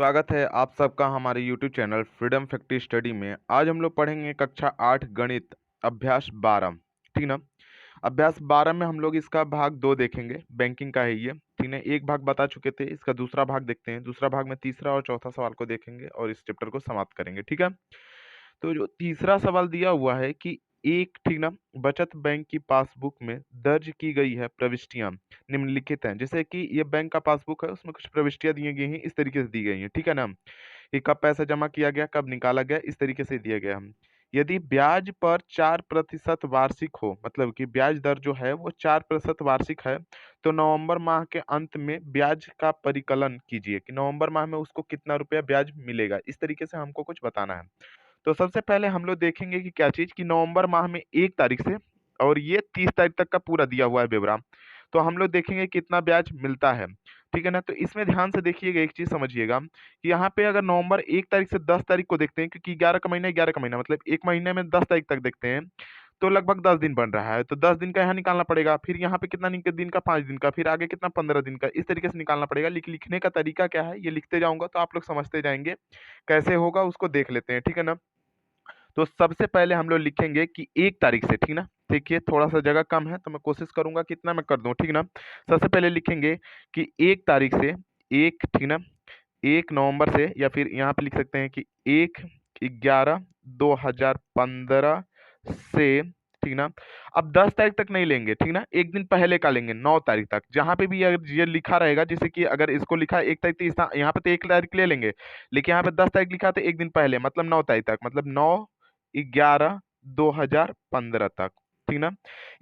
स्वागत है आप सबका हमारे YouTube channel freedom factory study में। आज हम लोग पढ़ेंगे कक्षा 8 गणित अभ्यास 12। ठीक ना। अभ्यास 12 में हम लोग इसका भाग 2 देखेंगे, बैंकिंग का है ये। ठीक है, एक भाग बता चुके थे, इसका दूसरा भाग देखते हैं। दूसरा भाग में तीसरा और चौथा सवाल को देखेंगे और इस चैप्टर को समाप्त करेंगे। ठीक है, तो जो तीसरा सवाल दिया हुआ है कि एक, ठीक ना, बचत बैंक की पासबुक में दर्ज की गई है प्रविष्टियां निम्नलिखित हैं। जैसे कि ये बैंक का पासबुक है, उसमें कुछ प्रविष्टियां दी गई हैं, इस तरीके से दी गई हैं। ठीक है ना, कि कब पैसा जमा किया गया, कब निकाला गया, इस तरीके से दिया गया हम। यदि ब्याज पर 4% वार्षिक हो, मतलब कि ब्याज दर जो है वो 4% वार्षिक है, तो नवंबर माह के अंत में ब्याज का परिकलन कीजिए कि नवंबर माह में उसको कितना रुपया ब्याज मिलेगा। इस तरीके से हमको कुछ बताना है। तो सबसे पहले हम लोग देखेंगे कि क्या चीज, कि नवंबर माह में 1 तारीख से, और ये 30 तारीख तक का पूरा दिया हुआ है ब्यौरा। तो हम लोग देखेंगे कितना ब्याज मिलता है। ठीक है ना, तो इसमें ध्यान से देखिएगा, एक चीज समझिएगा कि यहाँ पे अगर नवंबर 1 तारीख से 10 तारीख को देखते हैं, क्योंकि 11 का महीना 11 का महीना मतलब एक महीने में 10 तारीख तक देखते हैं, तो लगभग 10 दिन बन रहा है। तो 10 दिन का यहाँ निकालना पड़ेगा, फिर यहाँ पे कितना दिन का, 5 दिन का, फिर आगे कितना, 15 दिन का, इस तरीके से निकालना पड़ेगा। लेकिन लिखने का तरीका क्या है, ये लिखते जाऊंगा तो आप लोग समझते जाएंगे कैसे होगा, उसको देख लेते हैं। ठीक है ना, तो सबसे पहले हम लोग लिखेंगे कि 1 तारीख से, ठीक ना। देखिए थोड़ा सा जगह कम है तो मैं कोशिश करूंगा कितना मैं कर दूं। ठीक ना, सबसे पहले लिखेंगे कि 1 तारीख से, एक, ठीक ना, 1 नवंबर से, या फिर यहाँ पे लिख सकते हैं कि 1/11/2015 से, ठीक ना। अब 10 तारीख तक नहीं लेंगे, ठीक ना, एक दिन पहले का लेंगे, 9 तारीख तक। जहां पे भी अगर ये लिखा रहेगा, जैसे कि अगर इसको लिखा है 1 तारीख, तो यहाँ पे तो 1 तारीख ले लेंगे, लेकिन यहाँ पे 10 तारीख लिखा है तो एक दिन पहले, मतलब 9 तारीख तक, मतलब 9/11/2015 तक। ठीक ना,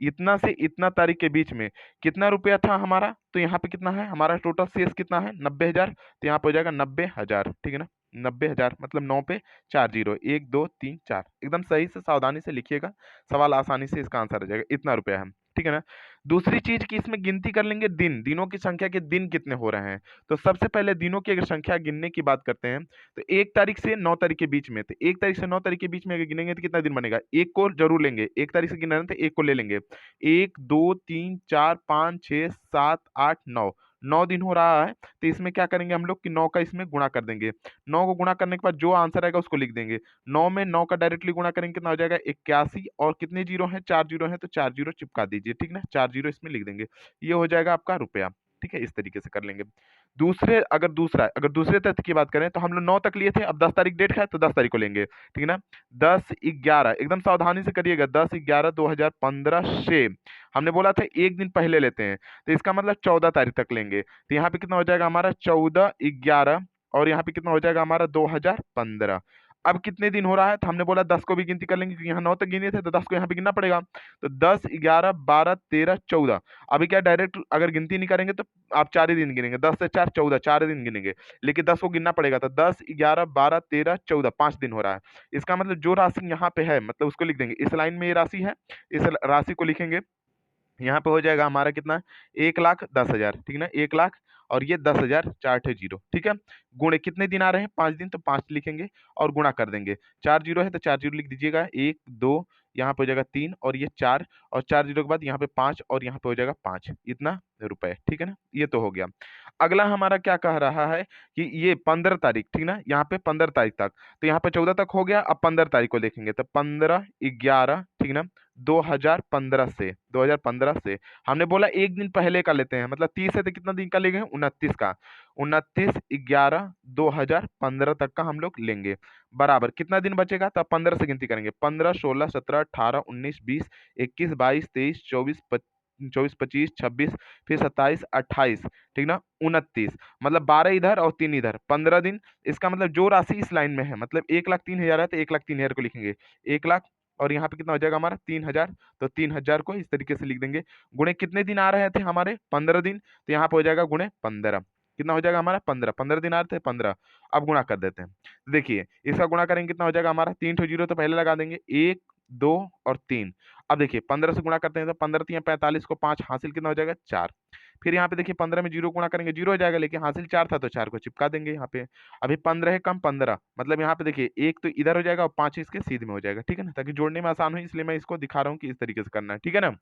इतना से इतना तारीख के बीच में कितना रुपया था हमारा, तो यहाँ पे कितना है हमारा टोटल शेष कितना है, 90,000। तो यहाँ पे हो जाएगा 90,000। ठीक है ना, 90,000 मतलब 9 पे 4 जीरो, 1 2 3 4, एकदम सही से सावधानी से लिखिएगा, सवाल आसानी से इसका आंसर आ जाएगा। इतना रुपया है। ठीक है ना, दूसरी चीज की इसमें गिनती कर लेंगे, दिनों की संख्या के दिन कितने हो रहे हैं। तो सबसे पहले दिनों की अगर संख्या गिनने की बात करते हैं, तो 1 तारीख से 9 तारीख के बीच में, तो 1 तारीख से 9 तारीख के बीच में अगर गिनेंगे तो कितना दिन बनेगा, एक को जरूर लेंगे। 1 तारीख से गिन रहे हैं तो एक को ले लेंगे। 1 2 3 4 5 6 7 8 9, 9 दिन हो रहा है। तो इसमें क्या करेंगे हम लोग कि 9 का इसमें गुणा कर देंगे। 9 को गुणा करने के बाद जो आंसर आएगा उसको लिख देंगे। 9 में 9 का डायरेक्टली गुणा करेंगे, कितना हो जाएगा 81। और कितने जीरो हैं, 4 जीरो हैं, तो 4 जीरो चिपका दीजिए। ठीक ना, 4 जीरो इसमें लिख देंगे, ये हो जाएगा आपका रुपया। ठीक है, इस तरीके से कर लेंगे। अगर दूसरे तथ्य की बात करें, तो हम लोग 9 तक लिए थे, अब 10 तारीख डेट है तो 10 तारीख को लेंगे। ठीक है ना, 10/11, एकदम सावधानी से करिएगा, 10/11/2015 से हमने बोला था एक दिन पहले लेते हैं, तो इसका मतलब 14 तारीख तक लेंगे। तो यहाँ पे कितना हो जाएगा हमारा 14/11, और यहाँ पे कितना हो जाएगा हमारा 2015। अब कितने दिन हो रहा है, तो हमने बोला 10 को भी गिनती कर लेंगे, क्योंकि यहाँ 9 तक गिने थे तो 10 को यहाँ पे गिनना पड़ेगा। तो 10 11 12 13 14, अभी क्या डायरेक्ट अगर गिनती नहीं करेंगे तो आप 4 ही दिन गिनेंगे, 10 से 4 14, 4 दिन गिनेंगे, लेकिन 10 को गिनना पड़ेगा। तो 10 11 12 13 14, 5 दिन हो रहा है। इसका मतलब जो राशि यहाँ पे है, मतलब उसको लिख देंगे। इस लाइन में ये राशि है, इस राशि को लिखेंगे। यहाँ पे हो जाएगा हमारा कितना, 1,10,000। ठीक ना, 1,00,000 और ये 10,000, 4 ठे 0। ठीक है, गुणे कितने दिन आ रहे हैं, 5 दिन, तो 5 लिखेंगे और गुणा कर देंगे। 4 जीरो है तो 4 जीरो लिख दीजिएगा, 1 2, यहाँ पे हो जाएगा 3 और ये 4, और 4 जीरो के बाद यहाँ पे 5 और यहाँ पे हो जाएगा 5, इतना रुपए। ठीक है ना, ये तो हो गया। अगला हमारा क्या कह रहा है कि ये 15 तारीख, ठीक ना, यहाँ पे 15 तारीख तक, तो यहाँ पे 14 तक हो गया। अब 15 तारीख को देखेंगे, तो 15/11, ठीक ना, 2015 से हमने बोला एक दिन पहले का लेते हैं, मतलब 30 है तो कितना दिन का लेंगे, 29 का। 29/11/2015 तक का हम लोग लेंगे, बराबर कितना दिन बचेगा, तो 15 से गिनती करेंगे। 15 16 17 18 19 20 21 22 23 24 24 25 26, फिर 27 28, ठीक ना, 29, मतलब 12 इधर और 3 इधर, 15 दिन। इसका मतलब जो राशि इस लाइन में है, मतलब 1,03,000 है तो 1,03,000 को लिखेंगे, 1,00,000, और यहाँ पे कितना हो जाएगा हमारा 3,000, तो 3,000 को इस तरीके से लिख देंगे। गुणे कितने दिन आ रहे थे हमारे, 15 दिन, तो यहाँ पे हो जाएगा गुणे 15, कितना हो जाएगा हमारा 15, 15 दिन आ रहे थे 15। अब गुणा कर देते हैं, देखिए इसका गुणा करेंगे कितना हो जाएगा हमारा, 3 ठो जीरो तो पहले लगा देंगे, 1 2 और 3। अब देखिए 15 से गुणा करते हैं तो 15 3 45 को 5 हासिल कितना हो जाएगा 4। फिर यहाँ पे देखिए 15 में जीरो गुणा करेंगे, जीरो हो जाएगा, लेकिन हासिल 4 था तो 4 को चिपका देंगे यहाँ पे। अभी 15 है कम 15, मतलब यहाँ पे देखिए एक तो इधर हो जाएगा और 5 इसके सीध में हो जाएगा। ठीक है ना, ताकि जोड़ने में आसान हो, इसलिए मैं इसको दिखा रहा हूँ कि इस तरीके से करना है। ठीक है ना,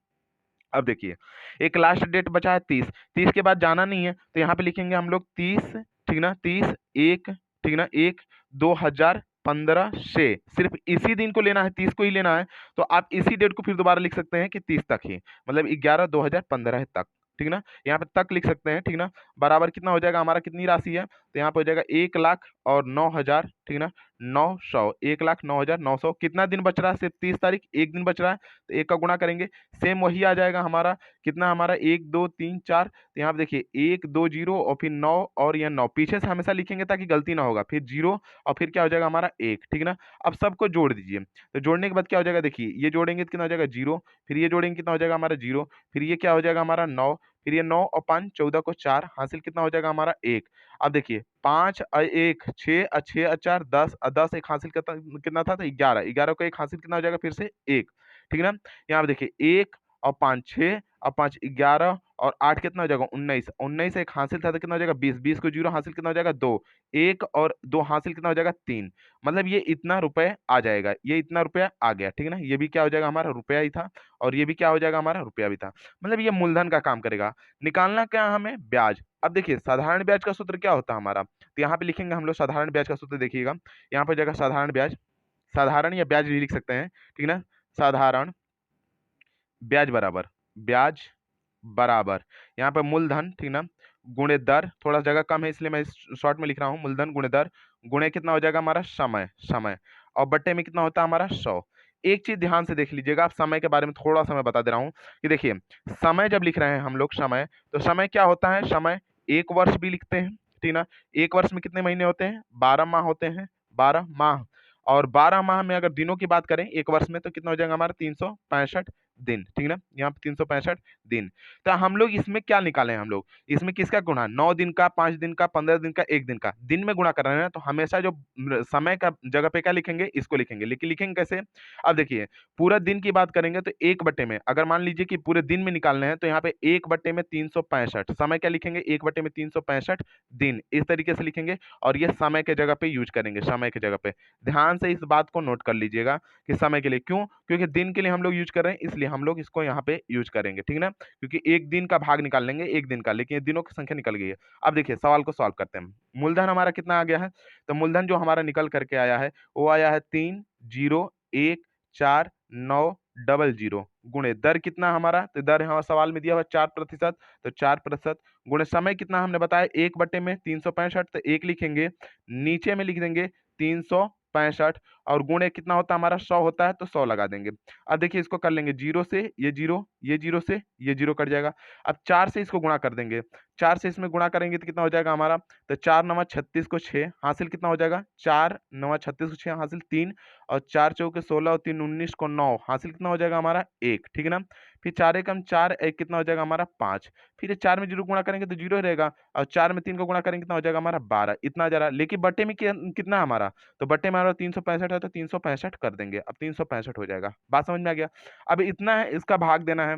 अब देखिए एक लास्ट डेट बचा है 30, 30 के बाद जाना नहीं है, तो यहाँ पे लिखेंगे हम लोग 30, ठीक ना, 30 1 ठीक ना, 1/2015 से सिर्फ इसी दिन को लेना है, 30 को ही लेना है, तो आप इसी डेट को फिर दोबारा लिख सकते हैं कि 30 तक ही, मतलब 11/2015 तक, ठीक ना, यहाँ पे तक लिख सकते हैं, ठीक ना, बराबर कितना हो जाएगा हमारा, कितनी राशि है, तो यहाँ पे हो जाएगा 1,09,000, ठीक ना, 900, 1,09,900, कितना दिन बच रहा है, सिर्फ 30 तारीख, एक दिन बच रहा है, तो एक का गुणा करेंगे, सेम वही आ जाएगा हमारा, कितना हमारा 1 2 3 4, तो यहाँ पे देखिए 1 2 0 और फिर 9 और यह 9 पीछे से हमेशा लिखेंगे ताकि गलती ना होगा, फिर 0 और फिर क्या हो जाएगा हमारा 1, ठीक ना। अब सबको जोड़ दीजिए, तो जोड़ने के बाद क्या हो जाएगा, देखिए ये जोड़ेंगे तो कितना हो जाएगा 0, फिर ये जोड़ेंगे कितना हो जाएगा हमारा 0, फिर ये क्या हो जाएगा हमारा 9, फिर ये 9 और 5 14 को 4 हासिल कितना हो जाएगा हमारा 1। अब देखिए 5 और 1 6 और 6 और 4 10 और 10 एक हासिल कितना था, तो 11, 11 को एक हासिल कितना हो जाएगा फिर से 1, ठीक ना। यहाँ पे देखिए 1 और 5 6 और 5 11 और 8 कितना हो जाएगा 19, 19 एक हासिल था तो कितना हो जाएगा 20, 20 को 0 हासिल कितना हो जाएगा 2, 1 और 2 हासिल कितना हो जाएगा 3, मतलब ये इतना रुपए आ जाएगा, ये इतना रुपया आ गया, ठीक है ना, ये भी क्या हो जाएगा हमारा रुपया ही था और ये भी क्या हो जाएगा हमारा रुपया भी था, मतलब ये मूलधन का काम करेगा। निकालना क्या है हमें, ब्याज। अब देखिए साधारण ब्याज का सूत्र क्या होता है हमारा, तो यहाँ पे लिखेंगे हम लोग साधारण ब्याज का सूत्र, देखिएगा यहाँ पे हो जाएगा साधारण ब्याज, साधारण या ब्याज भी लिख सकते हैं, ठीक ना, साधारण ब्याज बराबर, ब्याज बराबर यहाँ पे मूलधन, ठीक ना, गुणे दर, थोड़ा जगह कम है इसलिए मैं शॉर्ट में लिख रहा हूँ, मूलधन गुणे दर, गुणे कितना हो जाएगा हमारा समय, समय और बट्टे में कितना होता है हमारा 100। एक चीज ध्यान से देख लीजिएगा, आप समय के बारे में थोड़ा सा मैं बता दे रहा हूँ कि देखिए समय जब लिख रहे हैं हम लोग समय, तो समय क्या होता है, समय एक वर्ष भी लिखते हैं, ठीक ना, एक वर्ष में कितने महीने होते हैं, 12 माह होते हैं, 12 माह, और 12 माह में अगर दिनों की बात करें एक वर्ष में तो कितना हो जाएगा हमारा 365 दिन, ठीक ना, यहाँ पे 365 दिन। तो हम लोग इसमें क्या निकाले हैं, हम लोग इसमें किसका गुणा, 9 दिन का, 5 दिन का, 15 दिन का, एक दिन का, दिन में गुणा कर रहे हैं ना, तो हमेशा जो समय का जगह पे क्या लिखेंगे, इसको लिखेंगे, लेकिन लिखेंगे कैसे, अब देखिए पूरा दिन की बात करेंगे तो एक बट्टे में, अगर मान लीजिए कि पूरे दिन में निकालने हैं तो यहाँ पे एक बट्टे में 365, समय क्या लिखेंगे, एक बट्टे में 365 दिन, इस तरीके से लिखेंगे और ये समय के जगह पे यूज करेंगे, समय के जगह पे ध्यान से इस बात को नोट कर लीजिएगा कि समय के लिए, क्यों, क्योंकि दिन के लिए हम लोग यूज कर रहे हैं इसलिए हम लोग इसको यहाँ पे यूज करेंगे, ठीक ना, क्योंकि एक दिन का भाग निकाल लेंगे एक दिन का, लेकिन ये दिनों की संख्या निकल गई है। अब देखिए सवाल को सॉल्व करते हैं, मूलधन हमारा कितना आ गया है, तो मूलधन जो हमारा निकल करके आया है वो आया है 3,0,1,4,9,0 गुणे दर कितना हमारा, तो दर हमारा सवाल में दिया हुआ 4%, तो 4% गुणे समय कितना हमने बताया, एक बट्टे में 365, तो एक लिखेंगे, नीचे में लिख देंगे 365 और गुणे कितना होता है हमारा 100 होता है तो 100 लगा देंगे। अब देखिए इसको कर लेंगे, जीरो से ये जीरो, ये जीरो से ये जीरो कट जाएगा। अब 4 से इसको गुणा कर देंगे, 4 से इसमें गुणा करेंगे तो कितना हो जाएगा हमारा, तो 4 9 36 को 6 हासिल कितना हो जाएगा, 4 9 36 को 6 हासिल 3 और 4 चौके 16 और 3 19 को 9 हासिल कितना हो जाएगा हमारा 1, ठीक है ना, फिर 4 एकम 4 एक कितना हो जाएगा हमारा 5, फिर 4 में जीरो गुणा करेंगे तो जीरो ही रहेगा और 4 में 3 को गुणा करेंगे कितना हो जाएगा हमारा 12, इतना जा रहा, लेकिन बट्टे में कितना हमारा, तो बट्टे में हमारा 365 है तो 365 कर देंगे, अब 365 हो जाएगा, बात समझ में आ गया। अब इतना है इसका भाग देना है,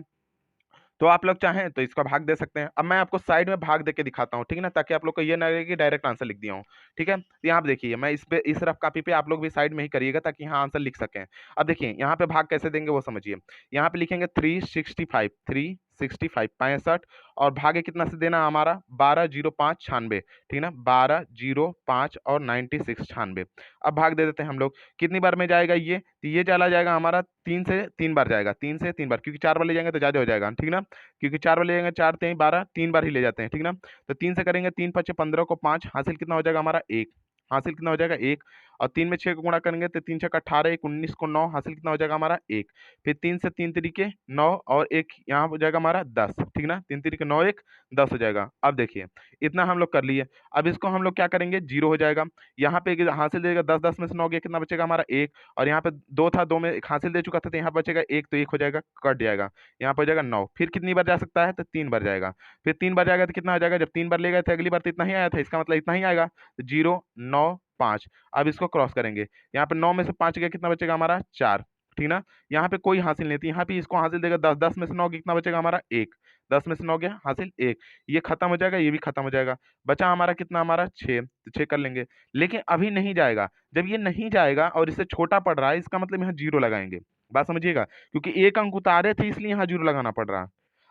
तो आप लोग चाहें तो इसका भाग दे सकते हैं। अब मैं आपको साइड में भाग देके दिखाता हूँ, ठीक है ना, ताकि आप लोग को ये ना लगे कि डायरेक्ट आंसर लिख दिया हूँ, ठीक है, तो यहाँ पे देखिए मैं इस पे इस रफ कॉपी पे आप लोग भी साइड में ही करिएगा ताकि यहाँ आंसर लिख सकें। अब देखिए यहाँ पे भाग कैसे देंगे वो समझिए, यहाँ पे लिखेंगे 365 65 और भागे कितना से देना हमारा 12,05 96, ठीक ना, 12,05 और 96 96। अब भाग दे देते हैं हम लोग, कितनी बार में जाएगा ये, तो ये चला जाएगा हमारा 3 से 3 बार जाएगा, 3 से 3 बार, क्योंकि 4 बार ले जाएंगे तो ज्यादा हो जाएगा, ठीक ना, क्योंकि 4 बार ले जाएंगे 4 3 12 3 बार ही ले जाते हैं, ठीक ना, तो 3 से करेंगे 3 5 15 को 5 हासिल कितना हो जाएगा हमारा 1, हासिल कितना हो जाएगा 1 और 3 में 6 को गुणा करेंगे तो 3 6 18 1 19 को 9 हासिल कितना हो जाएगा हमारा 1, फिर 3 से 3 तरीके 9 और 1 यहाँ हो जाएगा हमारा 10, ठीक ना, 3 तरीके 9 1 10 हो जाएगा। अब देखिए इतना हम लोग कर लिए, अब इसको हम लोग क्या करेंगे, जीरो हो जाएगा, यहाँ पे हासिल देगा 10 10 में से 9 गया कितना बचेगा हमारा 1 और यहाँ पे 2 था 2 में एक हासिल दे चुका था तो यहाँ बचेगा 1 तो 1 हो जाएगा कट जाएगा, यहाँ पर हो जाएगा 9, फिर कितनी बार जा सकता है तो 3 बार जाएगा, फिर 3 बार जाएगा तो कितना हो जाएगा, जब 3 बार ले गए थे अगली बार तो इतना ही आया था, इसका मतलब इतना ही आएगा, तो 0 9 5। अब इसको क्रॉस करेंगे, यहाँ पे 9 में से 5 गया कितना बचेगा हमारा 4, ठीक ना, यहाँ पे कोई हासिल नहीं थी, यहाँ पे इसको हासिल देगा 10 10 में से 9 कितना बचेगा हमारा 1, 10 में से 9 गया हासिल 1, ये खत्म हो जाएगा ये भी खत्म हो जाएगा, बचा हमारा कितना हमारा 6, तो 6 कर लेंगे, लेकिन अभी नहीं जाएगा, जब ये नहीं जाएगा और इससे छोटा पड़ रहा है इसका मतलब यहाँ जीरो लगाएंगे, बात समझिएगा, क्योंकि एक अंक उतारे थे इसलिए यहाँ जीरो लगाना पड़ रहा है।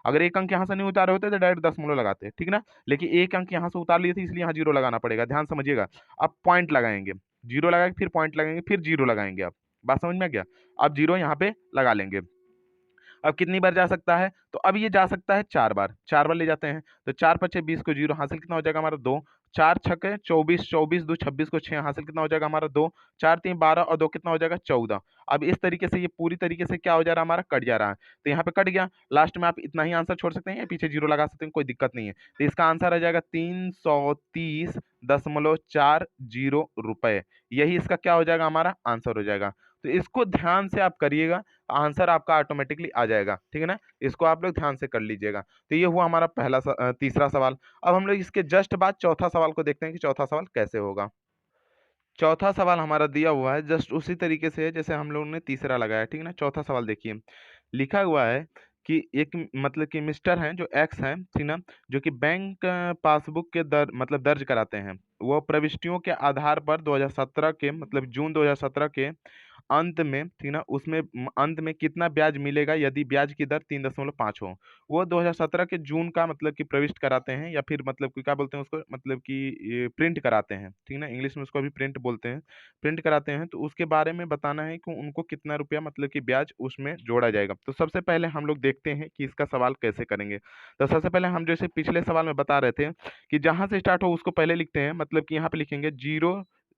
अगर एक अंक यहाँ से नहीं उतारे होते तो डायरेक्ट दशमलव लगाते, ठीक ना, लेकिन एक अंक यहाँ से उतार लिए थे इसलिए यहाँ जीरो लगाना पड़ेगा, ध्यान समझिएगा। अब पॉइंट लगाएंगे, जीरो लगा के फिर पॉइंट लगाएंगे, फिर जीरो लगाएंगे। अब बात समझ में आ गया। अब जीरो यहाँ पे लगा लेंगे। अब कितनी बार जा सकता है, तो अब ये जा सकता है 4 बार, 4 बार ले जाते हैं, तो 4 पचे 20 को जीरो, हासिल कितना हो जाएगा हमारा 2, 4 छके 24, 24 दो 26 को 6, हासिल कितना हो जाएगा हमारा 2, 4 3 12 और 2 कितना हो जाएगा 14। अब इस तरीके से ये पूरी तरीके से क्या हो जा रहा है हमारा, कट जा रहा है। तो यहाँ पे कट गया, लास्ट में आप इतना ही आंसर छोड़ सकते हैं या पीछे जीरो लगा सकते हैं, कोई दिक्कत नहीं है। तो इसका आंसर आ जाएगा 330.40 रुपए, यही इसका क्या हो जाएगा, हमारा आंसर हो जाएगा। तो इसको ध्यान से आप करिएगा, आंसर आपका ऑटोमेटिकली आ जाएगा, ठीक है ना, इसको आप लोग ध्यान से कर लीजिएगा। तो ये हुआ हमारा तीसरा सवाल। अब हम लोग इसके जस्ट बाद चौथा सवाल को देखते हैं कि चौथा सवाल कैसे होगा। चौथा सवाल हमारा दिया हुआ है जस्ट उसी तरीके से है जैसे हम लोगों ने तीसरा लगाया, ठीक है ना। चौथा सवाल देखिए, लिखा हुआ है कि एक मतलब कि मिस्टर हैं जो एक्स हैं, ठीक ना, जो कि बैंक पासबुक के दर्ज कराते हैं। वो प्रविष्टियों के आधार पर 2017 के मतलब जून 2017 के अंत में, ठीक ना, उसमें अंत में कितना ब्याज मिलेगा यदि ब्याज की दर 3.5 हो। वो 2017 के जून का मतलब कि प्रविष्ट कराते हैं, या फिर मतलब कि क्या बोलते हैं उसको, मतलब कि ये प्रिंट कराते हैं, ठीक ना, इंग्लिश में उसको अभी प्रिंट बोलते हैं। प्रिंट कराते हैं तो उसके बारे में बताना है कि उनको कितना रुपया मतलब कि ब्याज उसमें जोड़ा जाएगा। तो सबसे पहले हम लोग देखते हैं कि इसका सवाल कैसे करेंगे। तो सबसे पहले हम जैसे पिछले सवाल में बता रहे थे कि जहां से स्टार्ट हो उसको पहले लिखते हैं, मतलब कि यहाँ पे लिखेंगे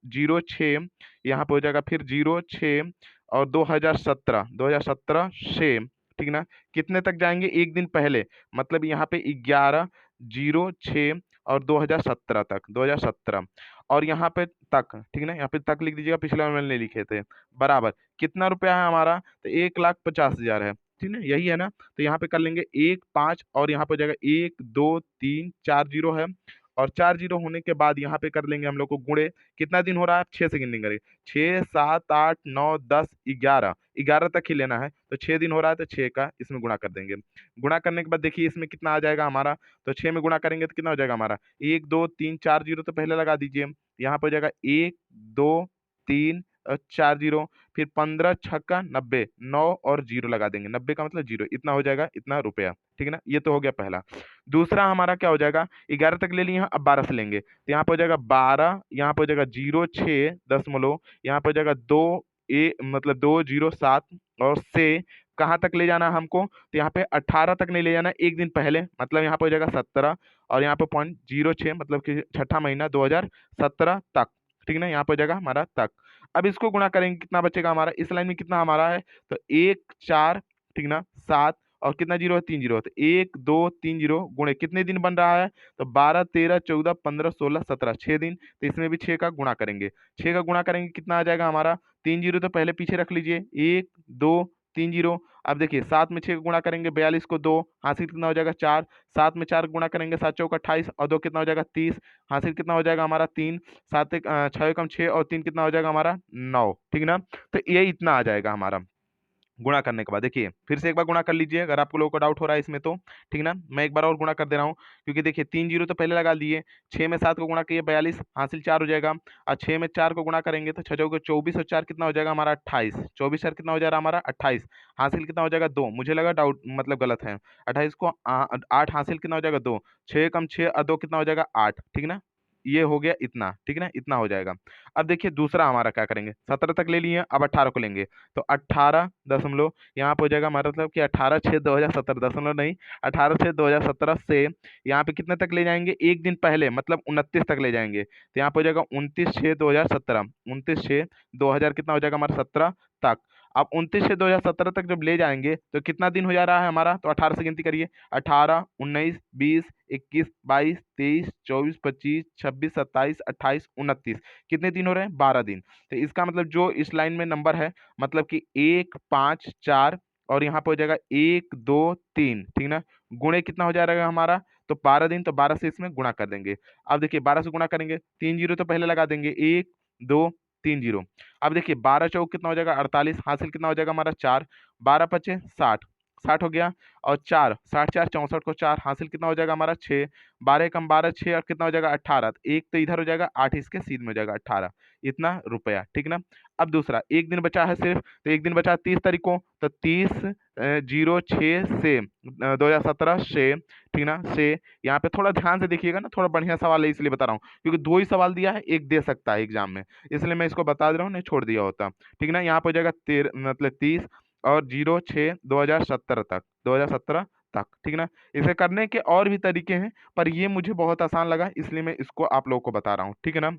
006, यहाँ पे हो जाएगा फिर 06 और 2017 से, ठीक ना, कितने तक जाएंगे, एक दिन पहले, मतलब यहाँ पे 11/06 और 2017 तक, 2017 और यहाँ पे तक, ठीक ना, यहाँ पे तक लिख दीजिएगा, पिछले में मैंने लिखे थे, बराबर कितना रुपया है हमारा, तो 1,50,000 है, ठीक है, यही है ना। तो यहाँ पे कर लेंगे 1 5 और यहाँ पे हो जाएगा 1 2 3 4 जीरो है, और 4 जीरो होने के बाद यहाँ पे कर लेंगे हम लोग को गुणे, कितना दिन हो रहा है, 6 से गिनने करेंगे, 6 7 8 9 10 11, 11 तक ही लेना है, तो 6 दिन हो रहा है तो 6 का इसमें गुणा कर देंगे। गुणा करने के बाद देखिए इसमें कितना आ जाएगा हमारा, तो 6 में गुणा करेंगे तो कितना हो जाएगा हमारा, 1 2 3 4 जीरो तो पहले लगा दीजिए, यहाँ पे हो जाएगा 1 2 3 4 जीरो, फिर 15 छक्का 90, 9 और जीरो लगा देंगे, 90 का मतलब जीरो, इतना हो जाएगा इतना रुपया, ठीक है ना, ये तो हो गया पहला। दूसरा हमारा क्या हो जाएगा, 11 तक ले लिए, अब 12 से लेंगे, तो यहाँ पे हो जाएगा 12, यहाँ पे हो जाएगा 06 दशमलव, यहाँ पे हो जाएगा 207 और से कहाँ तक ले जाना है हमको, तो यहाँ पे 18 तक नहीं ले जाना, एक दिन पहले, मतलब यहाँ पे हो जाएगा 17 और यहाँ पे 0.06 मतलब कि छठा महीना 2017 तक, ठीक ना, यहाँ पे हो जाएगा हमारा तक। अब इसको गुणा करेंगे कितना बचेगा हमारा, इस लाइन में कितना हमारा है, तो 1 4, ठीक ना, 7 और कितना जीरो है, 3 जीरो है, तो 1 2 3 जीरो गुणे कितने दिन बन रहा है, तो 12 13 14 15 16 17, 6 दिन, तो इसमें भी 6 का गुणा करेंगे, 6 का गुणा करेंगे कितना आ जाएगा हमारा, 3 जीरो तो पहले पीछे रख लीजिए, 1 2 3 जीरो। अब देखिए 7 में 6 का गुणा करेंगे 42 को 2, हासिल कितना हो जाएगा 4, 7 में 4 गुणा करेंगे 7 चौका 28 और 2 कितना हो जाएगा 30, हासिल कितना हो जाएगा हमारा 3, 7 6 कम 6 और 3 कितना हो जाएगा हमारा 9, ठीक ना। तो ये इतना आ जाएगा हमारा गुणा करने के बाद। देखिए फिर से एक बार गुणा कर लीजिए अगर आपको लोगों को डाउट हो रहा है इसमें तो, ठीक ना, मैं एक बार और गुणा कर दे रहा हूँ, क्योंकि देखिए 3 जीरो तो पहले लगा दिए, 6 में 7 को गुणा किए 42, हासिल 4 हो जाएगा, और 6 में 4 को गुणा करेंगे तो 6 चौके 24 और 4 कितना हो जाएगा हमारा 28, 24 4 कितना हो जाएगा हमारा 28, हासिल कितना हो जाएगा 2, मुझे लगा डाउट मतलब गलत है, 28 को 8 हासिल कितना हो जाएगा 2, 6 कम 6 और 2 कितना हो जाएगा 8, ठीक ना, ये हो गया इतना, ठीक है ना, इतना हो जाएगा। अब देखिए दूसरा हमारा क्या करेंगे, 17 तक ले लिए, अब 18 को लेंगे, तो 18 दशमलव यहाँ पे हो जाएगा हमारा मतलब कि 18/6/2017 दशमलव नहीं, 18/6/2017 से यहाँ पे कितने तक ले जाएंगे, एक दिन पहले मतलब 29 तक ले जाएंगे, तो यहाँ पे हो जाएगा 29/6/2017, 29/6/2000 कितना हो जाएगा हमारा 17 तक। अब 29/6/2017 तक जब ले जाएंगे तो कितना दिन हो जा रहा है हमारा, तो 18 से गिनती करिए, 18 19 20 21 22 23 24 25 26 27 28 29, कितने दिन हो रहे हैं, 12 दिन। तो इसका मतलब जो इस लाइन में नंबर है मतलब कि 1 5 4 और यहाँ पे हो जाएगा 1 2 3, ठीक ना, गुणे कितना हो जाएगा हमारा, तो 12 दिन, तो 12 से इसमें गुणा कर देंगे। अब देखिए 12 से गुणा करेंगे, 3 जीरो तो पहले लगा देंगे, 1 2 3 जीरो। अब देखिए 12 चौक कितना हो जाएगा 48, हासिल कितना हो जाएगा हमारा 4, 12 पचे 60, 60 हो गया, और 4 60 4 64 को 4, हासिल कितना हो जाएगा हमारा 6, 12 कम 12 6 और कितना हो जाएगा 18, तो एक तो इधर हो जाएगा 8 इसके सीध में हो जाएगा 18, इतना रुपया, ठीक ना। अब दूसरा एक दिन बचा है सिर्फ, तो एक दिन बचा 30 तारीख को, तो 30/06 से 2017 से, ठीक ना, से यहाँ पे थोड़ा ध्यान से देखिएगा ना, थोड़ा बढ़िया सवाल है इसलिए बता रहा हूँ, क्योंकि 2 ही सवाल दिया है, एक दे सकता है एग्जाम में, इसलिए मैं इसको बता दे रहा हूँ, नहीं छोड़ दिया होता, ठीक ना। यहाँ पे हो जाएगा 13 मतलब 30 और 06/2017 तक, 2017 तक, ठीक ना। इसे करने के और भी तरीके हैं, पर ये मुझे बहुत आसान लगा, इसलिए मैं इसको आप लोगों को बता रहा हूँ, ठीक है ना।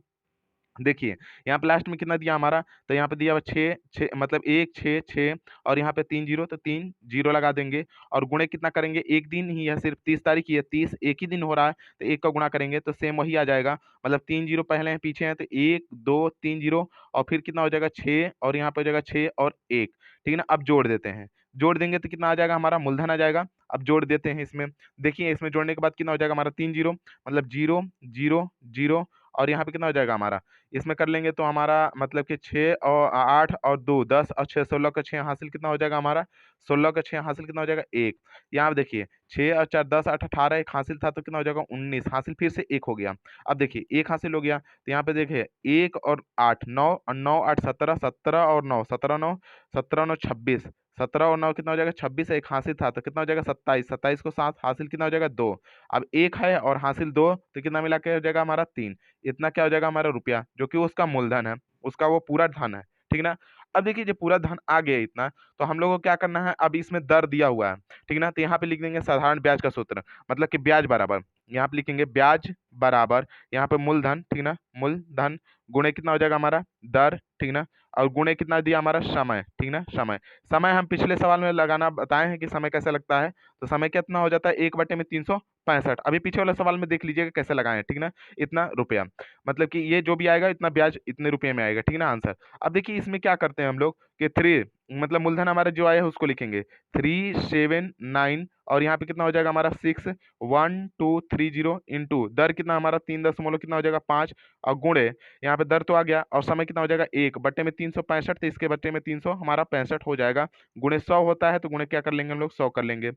देखिए यहाँ पे लास्ट में कितना दिया हमारा, तो यहाँ पे दिया हुआ 6 6 मतलब 1 6 6 और यहाँ पे 3 जीरो, तो 3 जीरो लगा देंगे, और गुणे कितना करेंगे, एक दिन ही है, सिर्फ 30 तारीख ही है, 30 एक ही दिन हो रहा है, तो एक का गुणा करेंगे तो सेम वही आ जाएगा, मतलब 3 जीरो पहले हैं पीछे हैं, तो 1 2 3 जीरो, और फिर कितना हो जाएगा 6, और यहाँ पे हो जाएगा 6 और 1, ठीक है ना। अब जोड़ देते हैं, जोड़ देंगे तो कितना आ जाएगा हमारा, मूलधन आ जाएगा। अब जोड़ देते हैं इसमें, देखिए इसमें जोड़ने के बाद कितना हो जाएगा हमारा 3 जीरो, मतलब 0 0 0, और यहाँ पे कितना हो जाएगा हमारा, इसमें कर लेंगे तो हमारा मतलब कि 6 और 8 और 2 10 और 6 16 का 6 हासिल कितना हो जाएगा हमारा, 16 का 6 हासिल कितना हो जाएगा 1, यहाँ पे देखिए 6 और 4 10 8 18, एक हासिल था तो कितना हो जाएगा 19, हासिल फिर से एक हो गया। अब देखिए एक हासिल हो गया, तो यहाँ पे देखिए 1 और 8 9 और 9 8 17, 17 और 9 17 9 17 9 26, 17 और 9 कितना हो जाएगा 26, एक हासिल था तो कितना हो जाएगा 27, 27 को 7, हासिल कितना हो जाएगा 2, अब एक है और हासिल 2, तो कितना मिला के हो जाएगा हमारा 3, इतना क्या हो जाएगा हमारा रुपया, जो कि उसका मूलधन है, उसका वो पूरा धन है, ठीक ना। अब देखिए जब पूरा धन आ गया इतना, तो हम लोगों को क्या करना है, अब इसमें दर दिया हुआ है, ठीक ना, तो यहाँ पे लिख देंगे साधारण ब्याज का सूत्र, मतलब कि ब्याज बराबर, यहाँ पे लिखेंगे ब्याज बराबर, यहाँ पे मूलधन, ठीक ना, मूलधन गुणे कितना हो जाएगा हमारा दर, ठीक ना, और गुणे कितना दिया हमारा समय, ठीक ना, समय, समय हम पिछले सवाल में लगाना बताए हैं कि समय कैसे लगता है, तो समय कितना हो जाता है 1/365, अभी पीछे वाला सवाल में देख लीजिएगा कैसे लगाए हैं, ठीक ना, इतना रुपया, मतलब कि ये जो भी आएगा इतना ब्याज इतने रुपये में आएगा, ठीक ना आंसर। अब देखिए इसमें क्या करते हैं हम लोग कि 3 मतलब मूलधन हमारा जो आया है उसको लिखेंगे 379, और यहाँ पे कितना हो जाएगा हमारा 61230 इंटू दर कितना हमारा 3 दशमलव कितना हो जाएगा 5, और गुणे यहाँ पे दर तो आ गया, और समय कितना हो जाएगा 1/365, तो इसके बट्टे में 300 हमारा 65 हो जाएगा, गुणे 100 होता है तो गुणे क्या कर लेंगे हम लोग 100 कर लेंगे,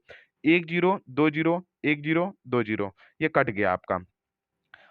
1 0 2 0 1 0 2 0, ये कट गया आपका।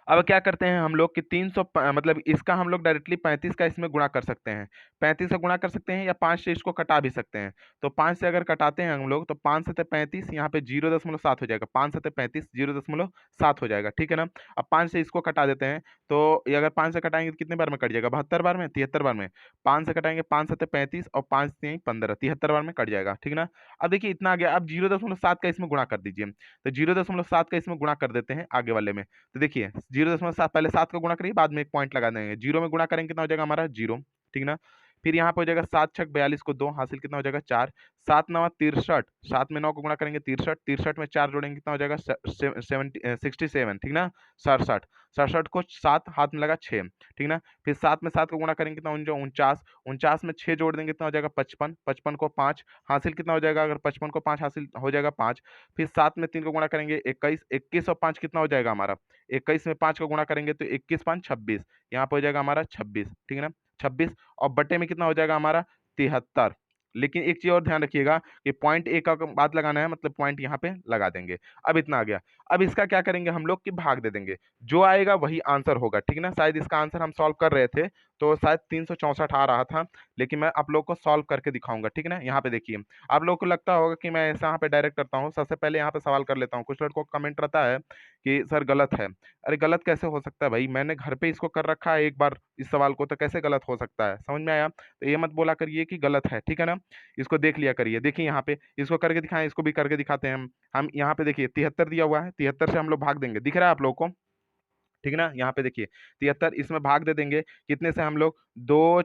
अब क्या करते हैं हम लोग कि 300 मतलब इसका हम लोग डायरेक्टली 35 का इसमें गुणा कर सकते हैं, 35 का गुणा कर सकते हैं, या 5 से इसको कटा भी सकते हैं, तो 5 से अगर कटाते हैं हम लोग तो 5 से 35, यहाँ पे 0.7 हो जाएगा, 5 से 35 0.7 हो जाएगा, ठीक है ना। अब 5 से इसको कटा देते हैं, तो ये अगर 5 से कटाएंगे तो कितने बार में कट जाएगा, 72 बार में, 73 बार में, 5 से कटाएंगे 5 से 35 और 5 से 15, 73 बार में कट जाएगा, ठीक ना। अब देखिए इतना आ गया, अब 0.7 का इसमें गुणा कर दीजिए, तो 0.7 का इसमें गुणा कर देते हैं आगे वाले में, तो देखिए 0.7 पहले 7 का गुणा करिए, बाद में एक पॉइंट लगा देंगे, 0 में गुणा करेंगे कितना हो जाएगा हमारा 0, ठीक ना। फिर यहाँ पे हो जाएगा 7 छक 42 को 2, हासिल कितना हो जाएगा 4, 7 9 63, 7 में 9 को गुणा करेंगे 63, 63 में 4 जोड़ेंगे कितना हो जाएगा 67, ठीक ना, 67, 67 को 7 हाथ में लगा 6, ठीक ना। फिर 7 में 7 को गुणा करेंगे कितना 49, 49 में 6 जोड़ देंगे कितना हो जाएगा 55, 55 को 5 हासिल कितना हो जाएगा, अगर 55 को 5 हासिल हो जाएगा 5, फिर 7 में 3 को गुणा करेंगे 21, 21 और 5 कितना हो जाएगा हमारा, 21 में 5 का गुणा करेंगे तो 21 5 26, यहाँ पे हो जाएगा हमारा 26, ठीक है ना, 26, और बट्टे में कितना हो जाएगा हमारा 73, लेकिन एक चीज और ध्यान रखिएगा कि पॉइंट ए का बात लगाना है, मतलब पॉइंट यहाँ पे लगा देंगे। अब इतना आ गया, अब इसका क्या करेंगे हम लोग कि भाग दे देंगे, जो आएगा वही आंसर होगा, ठीक है ना। शायद इसका आंसर हम सॉल्व कर रहे थे तो शायद 364 आ रहा था, लेकिन मैं आप लोग को सॉल्व करके दिखाऊंगा, ठीक है ना। यहाँ पे देखिए आप लोग को लगता होगा कि मैं ऐसा यहाँ पे डायरेक्ट करता हूँ, सबसे पहले यहाँ पे सवाल कर लेता हूँ, कुछ लड़कों का कमेंट रहता है कि सर गलत है, अरे गलत कैसे हो सकता है भाई, मैंने घर पे इसको कर रखा है एक बार इस सवाल को, तो कैसे गलत हो सकता है, समझ में आया। तो ये मत बोला करिए कि गलत है, ठीक है ना, इसको देख लिया करिए। देखिए यहाँ पे इसको करके दिखाएं, इसको भी करके दिखाते हैं हम यहाँ पे देखिए 73 दिया हुआ है, 73 से हम लोग भाग देंगे, दिख रहा है आप लोग को, ठीक है ना। यहाँ पे देखिए 73 इसमें भाग दे देंगे कितने से हम लोग, 2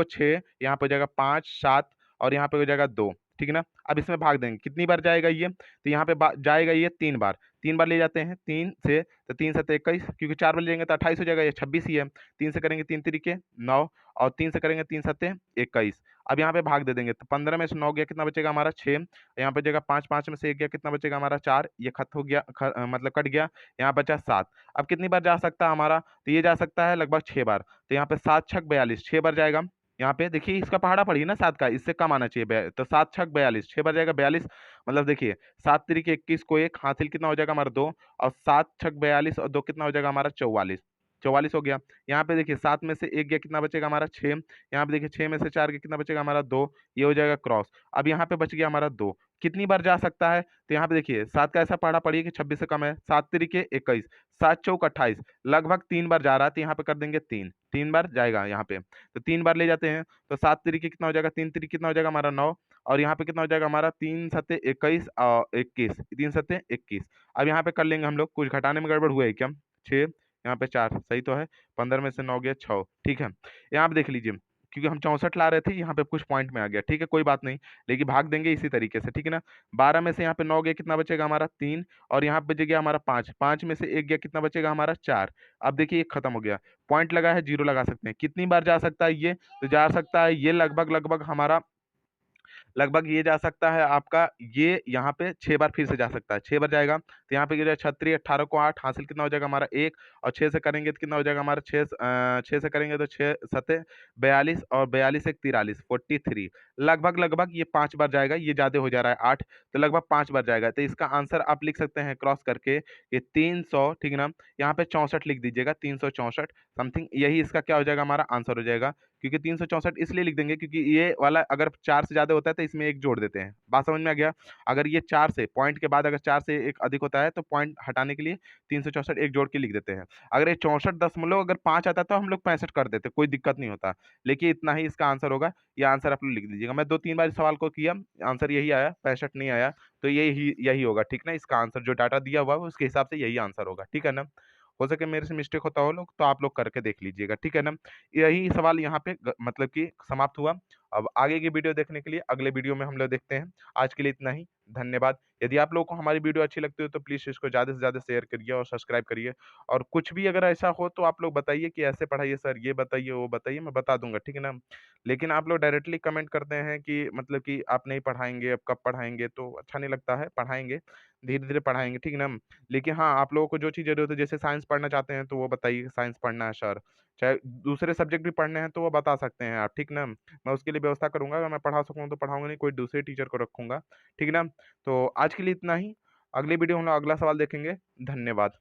6 यहाँ पे हो जाएगा 5 7 और यहाँ पे हो जाएगा 2, ठीक है ना। अब इसमें भाग देंगे कितनी बार जाएगा ये, तो यहाँ पे जाएगा ये 3 बार, 3 बार ले जाते हैं 3 से, तो 3 से 21, क्योंकि 4 बार ले जाएंगे तो 28 हो जाएगा, ये 26 ही है, 3 से करेंगे 3 तरीके 9, और 3 से करेंगे 3 सत्ते 21, अब यहाँ पे भाग दे देंगे तो 15 में से 9 गया कितना बचेगा हमारा 6, यहाँ पे जगह 5, 5 में से 1 गया कितना बचेगा हमारा 4, ये खत हो गया मतलब कट गया, यहाँ बचा 7। अब कितनी बार जा सकता है हमारा, तो ये जा सकता है लगभग 6 बार, तो यहाँ पे 7 छक 42 6 बार जाएगा, यहाँ पे देखिए इसका पहाड़ा पड़ी है ना 7 का, इससे कम आना चाहिए तो 7 छक 42, 6 बार जाएगा 42, मतलब देखिए 7 तिरिक 21 को 1 हासिल कितना हो जाएगा हमारा 2, और 7 छक 42 और 2 कितना हो जाएगा हमारा 44, 44 हो गया। यहाँ पे देखिए 7 में से 1 गया, कितना बचेगा हमारा 6, यहाँ पे देखिए 6 में से 4 गया, कितना बचेगा हमारा 2, ये हो जाएगा क्रॉस। अब यहाँ पे बच गया हमारा 2, कितनी बार जा सकता है, तो यहाँ पे देखिए 7 का ऐसा पहाड़ा पड़ी है कि 26 से कम है, 7 तिरिके 21, 7 चौक 28, लगभग 3 बार जा रहा है, तो यहाँ पे कर देंगे 3, 3 बार जाएगा यहाँ पे, तो 3 बार ले जाते हैं, तो 7 तिरिके कितना हो जाएगा, 3 तिरिक कितना हो जाएगा हमारा 9, और यहाँ पे कितना हो जाएगा हमारा 3 सत्ते 21 21, 3 सत्ते 21। अब यहाँ पे कर लेंगे हम लोग, कुछ घटाने में गड़बड़ हुआ है क्या, 6 यहाँ पे 4 सही तो है, 15 में से 9 गया 6, ठीक है। यहाँ पे देख लीजिए, क्योंकि हम 64 ला रहे थे, यहाँ पे कुछ पॉइंट में आ गया, ठीक है कोई बात नहीं, लेकिन भाग देंगे इसी तरीके से, ठीक है ना। 12 में से यहाँ पे 9 गया, कितना बचेगा हमारा 3, और यहाँ पे बचेगा हमारा 5, 5 में से 1 गया, कितना बचेगा हमारा 4। अब देखिए ये खत्म हो गया, पॉइंट लगा है, जीरो लगा सकते हैं। कितनी बार जा सकता है ये, तो जा सकता है ये लगभग लगभग हमारा, लगभग ये जा सकता है आपका, ये यहाँ पे 6 बार फिर से जा सकता है, 6 बार जाएगा, तो यहाँ पे जो है 36, 18 को 8 हासिल कितना हो जाएगा हमारा 1, और 6 से करेंगे तो कितना हो जाएगा हमारा 6, 6 से करेंगे तो 6 सत्ते 42, और 42 एक 43, 43, लगभग लगभग ये 5 बार जाएगा, ये ज़्यादा हो जा रहा है 8, तो लगभग 5 बार जाएगा। तो इसका आंसर आप लिख सकते हैं क्रॉस करके, ये 300, ठीक है ना, यहाँ पे 64 लिख दीजिएगा, 364 समथिंग, यही इसका क्या हो जाएगा हमारा आंसर हो जाएगा। क्योंकि 364 इसलिए लिख देंगे क्योंकि ये वाला अगर 4 से ज़्यादा होता है तो इसमें 1 जोड़ देते हैं। बात समझ में आ गया? अगर ये 4 से पॉइंट के बाद अगर 4 से 1 अधिक होता है तो पॉइंट हटाने के लिए 364 1 जोड़ के लिख देते हैं। अगर ये 64 अगर 5 आता है तो हम लोग 65 कर देते, कोई दिक्कत नहीं होता। लेकिन इतना ही इसका आंसर होगा, ये आंसर आप लोग लिख दीजिएगा। मैं 2-3 बार इस सवाल को किया, आंसर यही आया, 65 नहीं आया, तो यही यही होगा, ठीक ना? इसका आंसर जो डाटा दिया हुआ है उसके हिसाब से यही आंसर होगा, ठीक है ना? हो सके मेरे से मिस्टेक होता हो लोग तो आप लोग करके देख लीजिएगा, ठीक है ना? यही सवाल यहाँ पे मतलब कि समाप्त हुआ। अब आगे की वीडियो देखने के लिए अगले वीडियो में हम लोग देखते हैं। आज के लिए इतना ही, धन्यवाद। यदि आप लोगों को हमारी वीडियो अच्छी लगती हो तो प्लीज़ इसको ज़्यादा से ज़्यादा शेयर करिए और सब्सक्राइब करिए, और कुछ भी अगर ऐसा हो तो आप लोग बताइए कि ऐसे पढ़ाइए सर, ये बताइए, वो बताइए, मैं बता दूँगा, ठीक है ना? लेकिन आप लोग डायरेक्टली कमेंट करते हैं कि मतलब कि आप नहीं पढ़ाएँगे, अब कब पढ़ाएँगे, तो अच्छा नहीं लगता है। पढ़ाएँगे, धीरे-धीरे पढ़ाएँगे, ठीक है ना? लेकिन हाँ, आप लोगों को जो चीज़ ज़रूरत है, जैसे साइंस पढ़ना चाहते हैं तो वो बताइए कि साइंस पढ़ना है सर। चाहे दूसरे सब्जेक्ट भी पढ़ने हैं तो वो बता सकते हैं आप, ठीक ना? मैं उसके लिए व्यवस्था करूँगा, अगर मैं पढ़ा सकूँ तो पढ़ाऊँगा, नहीं कोई दूसरे टीचर को रखूँगा, ठीक ना? तो आज के लिए इतना ही, अगली वीडियो हम लोग अगला सवाल देखेंगे। धन्यवाद।